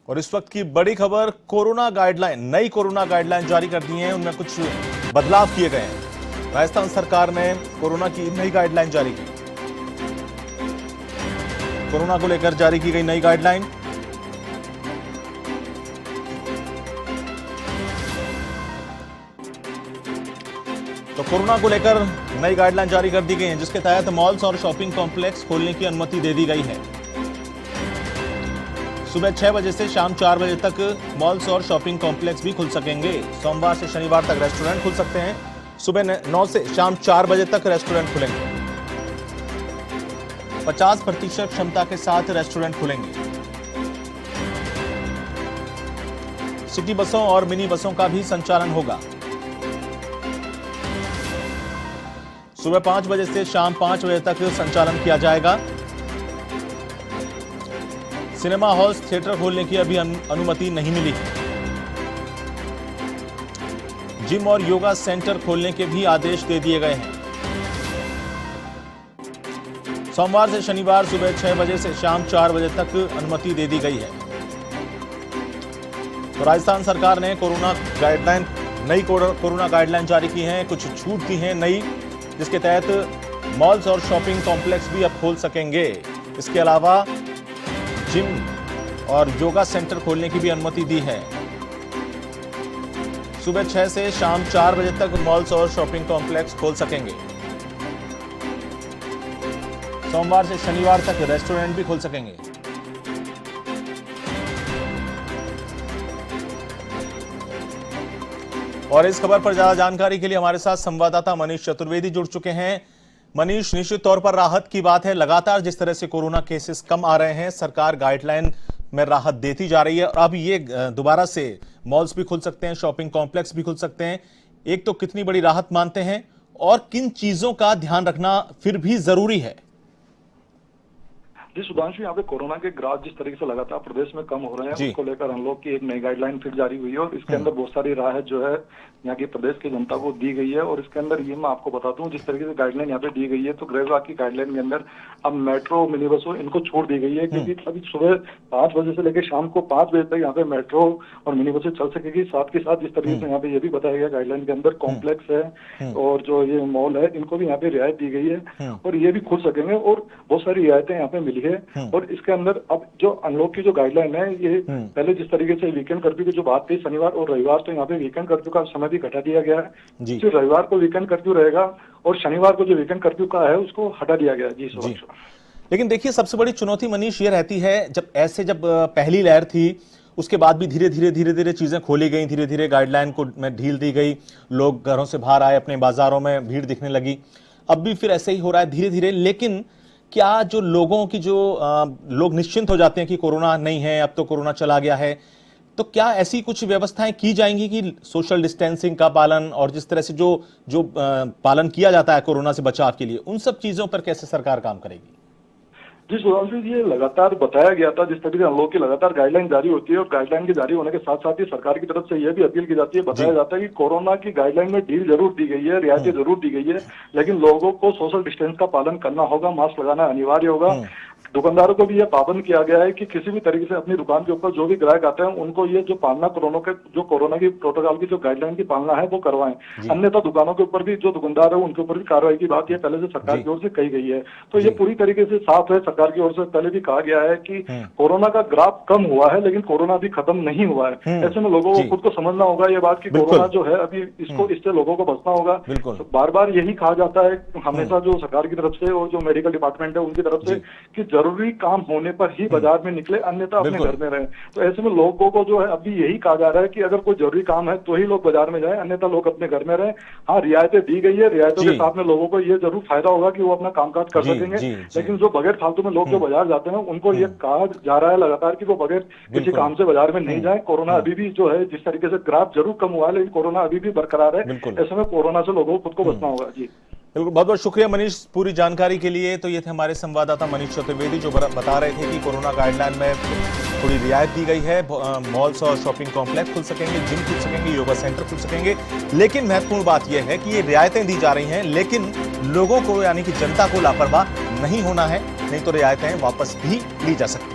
और इस वक्त की बड़ी खबर, कोरोना गाइडलाइन, नई कोरोना गाइडलाइन जारी कर दी है। उनमें कुछ बदलाव किए गए हैं। राजस्थान सरकार ने कोरोना की नई गाइडलाइन जारी की। कोरोना को लेकर जारी की गई नई गाइडलाइन। तो कोरोना को लेकर नई गाइडलाइन जारी कर दी गई है, जिसके तहत मॉल्स और शॉपिंग कॉम्प्लेक्स खोलने की अनुमति दे दी गई है। सुबह 6 बजे से शाम 4 बजे तक मॉल्स और शॉपिंग कॉम्प्लेक्स भी खुल सकेंगे। सोमवार से शनिवार तक रेस्टोरेंट खुल सकते हैं। सुबह 9 से शाम 4 बजे तक रेस्टोरेंट खुलेंगे। 50% क्षमता के साथ रेस्टोरेंट खुलेंगे। सिटी बसों और मिनी बसों का भी संचालन होगा। सुबह 5 बजे से शाम 5 बजे तक संचालन किया जाएगा। सिनेमा हॉल्स, थिएटर खोलने की अभी अनुमति नहीं मिली है। जिम और योगा सेंटर खोलने के भी आदेश दे दिए गए हैं। सोमवार से शनिवार सुबह 6 बजे से शाम 4 बजे तक अनुमति दे दी गई है। तो राजस्थान सरकार ने नई कोरोना गाइडलाइन जारी की है। कुछ छूट दी है नई, जिसके तहत मॉल्स और शॉपिंग कॉम्प्लेक्स भी अब खोल सकेंगे। इसके अलावा जिम और योगा सेंटर खोलने की भी अनुमति दी है। सुबह 6 से शाम 4 बजे तक मॉल्स और शॉपिंग कॉम्प्लेक्स खोल सकेंगे। सोमवार से शनिवार तक रेस्टोरेंट भी खोल सकेंगे। और इस खबर पर ज्यादा जानकारी के लिए हमारे साथ संवाददाता मनीष चतुर्वेदी जुड़ चुके हैं। मनीष, निश्चित तौर पर राहत की बात है। लगातार जिस तरह से कोरोना केसेस कम आ रहे हैं, सरकार गाइडलाइन में राहत देती जा रही है। और अब ये दोबारा से मॉल्स भी खुल सकते हैं, शॉपिंग कॉम्प्लेक्स भी खुल सकते हैं। एक तो कितनी बड़ी राहत मानते हैं और किन चीजों का ध्यान रखना फिर भी जरूरी है? जी सुधांशु, यहाँ पे कोरोना के ग्राफ जिस तरीके से लगातार प्रदेश में कम हो रहे हैं, उसको लेकर हम लोग की एक नई गाइडलाइन फिर जारी हुई है। और इसके अंदर बहुत सारी राहत जो है यहाँ की प्रदेश की जनता को दी गई है। और इसके अंदर ये मैं आपको बता दूं, जिस तरीके से गाइडलाइन यहाँ पे दी गई है, तो गृह विभाग की गाइडलाइन के अंदर अब मेट्रो, मिनी बसों, इनको छूट दी गई है। क्योंकि अभी सुबह 5 बजे से लेकर शाम को 5 बजे तक यहाँ पे मेट्रो और मिनी बसें चल सकेगी। साथ के साथ जिस तरीके से यहाँ पे ये भी बताया गया गाइडलाइन के अंदर, कॉम्प्लेक्स है और जो ये मॉल है, इनको भी यहाँ पे रियायत दी गई है और ये भी खुल सकेंगे। और बहुत सारी रियायतें यहाँ पे मिली है। और इसके अंदर अब जो अनलॉक की जो गाइडलाइन है, ये पहले जिस तरीके से वीकेंड कर्फ्यू की जो बात थी, शनिवार और रविवार, तो यहाँ पे वीकेंड कर्फ्यू का समय भी घटा दिया गया है। सिर्फ रविवार को वीकेंड कर्फ्यू रहेगा और शनिवार को जो वीकेंड कर्फ्यू का है उसको हटा दिया गया। जी। लेकिन देखिए, सबसे बड़ी चुनौती मनीष ये रहती है, जब पहली लहर थी, उसके बाद भी धीरे धीरे चीजें खोली गई, धीरे धीरे गाइडलाइन को में ढील दी गई, लोग घरों से बाहर आए, अपने बाजारों में भीड़ दिखने लगी। अब भी फिर ऐसे ही हो रहा है धीरे धीरे। लेकिन क्या जो लोगों की लोग निश्चिंत हो जाते हैं कि कोरोना नहीं है, अब तो कोरोना चला गया है, तो क्या ऐसी कुछ व्यवस्थाएं की जाएंगी कि सोशल डिस्टेंसिंग का पालन और जिस तरह से जो पालन किया जाता है कोरोना से बचाव के लिए, उन सब चीजों पर कैसे सरकार काम करेगी? जी सुधांशु, ये लगातार बताया गया था, जिस तरीके से हम लोग की लगातार गाइडलाइन जारी होती है और गाइडलाइन के जारी होने के साथ साथ ही सरकार की तरफ से यह भी अपील की जाती है, बताया जाता है कि कोरोना की गाइडलाइन में ढील जरूर दी गई है, रियायतें जरूर दी गई है, लेकिन लोगों को सोशल डिस्टेंस का पालन करना होगा, मास्क लगाना अनिवार्य होगा। दुकानदारों को भी यह पाबंद किया गया है कि किसी भी तरीके से अपनी दुकान के ऊपर जो भी ग्राहक आते हैं, उनको ये जो पालना कोरोना की प्रोटोकॉल की जो गाइडलाइन की पालना है वो करवाएं। अन्यथा दुकानों के ऊपर भी जो दुकानदार है उनके ऊपर भी कार्रवाई की बात ये पहले से सरकार की ओर से कही गई है। तो ये पूरी तरीके से साफ है। सरकार की ओर से पहले भी कहा गया है कि कोरोना का ग्राफ कम हुआ है, लेकिन कोरोना अभी खत्म नहीं हुआ है। ऐसे में लोगों को खुद को समझना होगा ये बात कि कोरोना जो है अभी इससे लोगों को बचना होगा। बार बार यही कहा जाता है हमेशा, जो सरकार की तरफ से और जो मेडिकल डिपार्टमेंट है उनकी तरफ से, कि जरूरी काम होने पर ही बाजार में निकले, अन्यथा अपने घर में रहें। तो ऐसे में लोगों को जो है अभी यही कहा जा रहा है कि अगर कोई जरूरी काम है तो ही लोग बाजार में जाएं, अन्यथा लोग अपने घर में रहें। हाँ, रियायतें दी गई है, रियायतों के साथ में लोगों को ये जरूर फायदा होगा कि वो अपना कामकाज कर सकेंगे। लेकिन जो बगैर फालतू में लोग जो बाजार जाते हैं, उनको ये कहा जा रहा है लगातार कि वो बगैर किसी काम से बाजार में नहीं जाए। कोरोना अभी भी जो है जिस तरीके से ग्राफ जरूर कम हुआ है, लेकिन कोरोना अभी भी बरकरार है। ऐसे में कोरोना से लोगों को खुद को बचना होगा। जी बिल्कुल, बहुत बहुत शुक्रिया मनीष पूरी जानकारी के लिए। तो ये थे हमारे संवाददाता मनीष चतुर्वेदी, जो बता रहे थे कि कोरोना गाइडलाइन में थोड़ी रियायत दी गई है। मॉल्स और शॉपिंग कॉम्प्लेक्स खुल सकेंगे, जिम खुल सकेंगे, योगा सेंटर खुल सकेंगे। लेकिन महत्वपूर्ण बात यह है कि ये रियायतें दी जा रही हैं, लेकिन लोगों को यानी कि जनता को लापरवाह नहीं होना है, नहीं तो रियायतें वापस भी ली जा सकती हैं।